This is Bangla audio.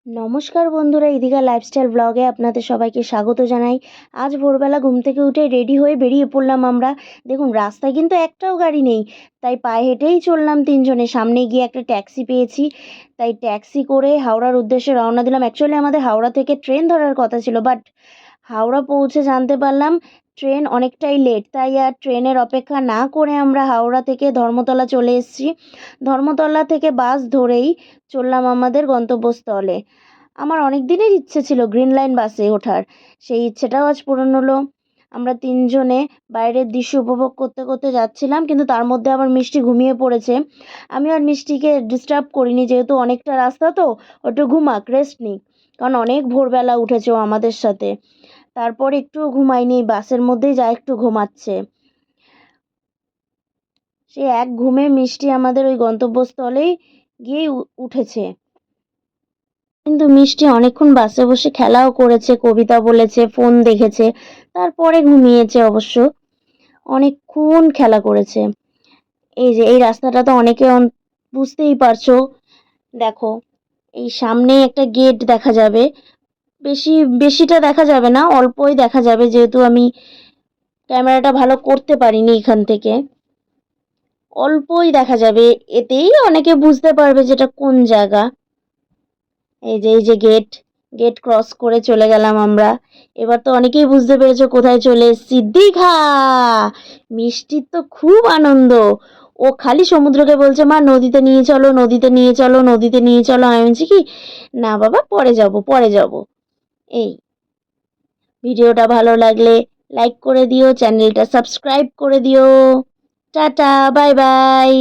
নমস্কার বন্ধুরা, ইদিকা লাইফস্টাইল ব্লগে আপনাদের সবাইকে স্বাগত জানাই। আজ ভোরবেলা ঘুম থেকে উঠে রেডি হয়ে বেরিয়ে পড়লাম আমরা। দেখুন, রাস্তায় কিন্তু একটাও গাড়ি নেই, তাই পায়ে হেঁটেই চললাম তিনজনে। সামনে গিয়ে একটা ট্যাক্সি পেয়েছি, তাই ট্যাক্সি করে হাওড়ার উদ্দেশ্যে রওনা দিলাম। অ্যাকচুয়ালি আমাদের হাওড়া থেকে ট্রেন ধরার কথা ছিল, বাট হাওড়া পৌঁছে জানতে পারলাম ট্রেন অনেকটাই লেট, তাই আর ট্রেনের অপেক্ষা না করে আমরা হাওড়া থেকে ধর্মতলা চলে এসেছি। ধর্মতলা থেকে বাস ধরেই চললাম আমাদের গন্তব্যস্থলে। আমার অনেক দিনের ইচ্ছে ছিল গ্রিন লাইন বাসে ওঠার, সেই ইচ্ছেটাও আজ পূরণ হলো। আমরা তিনজনে বাইরের দৃশ্য উপভোগ করতে করতে যাচ্ছিলাম, কিন্তু তার মধ্যে আবার মিষ্টি ঘুমিয়ে পড়েছে। আমি আর মিষ্টিকে ডিস্টার্ব করিনি, যেহেতু অনেকটা রাস্তা তো, একটু ঘুমাক, রেস্ট নিক, কারণ অনেক ভোরবেলা উঠেছে ও আমাদের সাথে। তারপর একটু ঘুমায়নি, বাসের মধ্যেই যা একটু ঘুমাচ্ছে। সে এক ঘুমে মিষ্টি আমাদের ওই গন্তব্যস্থলেই গিয়েই উঠেছে। কিন্তু মিষ্টি অনেকক্ষণ বাসে বসে খেলাও করেছে, কবিতা বলেছে, ফোন দেখেছে, তারপরে ঘুমিয়েছে অবশ্য। অনেকক্ষণ খেলা করেছে। এই যে এই রাস্তাটা তো অনেকে বুঝতেই পারছো, দেখো এই সামনেই একটা গেট দেখা যাবে। বেশিটা দেখা যাবে না, অল্পই দেখা যাবে, যেহেতু আমি ক্যামেরাটা ভালো করতে পারিনি এখান থেকে। অল্পই দেখা যাবে, এতেই অনেকে বুঝতে পারবে যেটা কোন জায়গা। এই যে গেট, গেট ক্রস করে চলে গেলাম আমরা। এবার তো অনেকেই বুঝতে পেরেছো কোথায় চলে এসেছি, দীঘা। মিষ্টির তো খুব আনন্দ, ও খালি সমুদ্রকে বলছে মা নদীতে নিয়ে চলো, নদীতে নিয়ে চলো, নদীতে নিয়ে চলো। আমি বলছি কি, না বাবা, পরে যাব, পরে যাব। এই ভিডিওটা ভালো লাগলে লাইক করে দিও, চ্যানেলটা সাবস্ক্রাইব করে দিও। Tata, bye bye.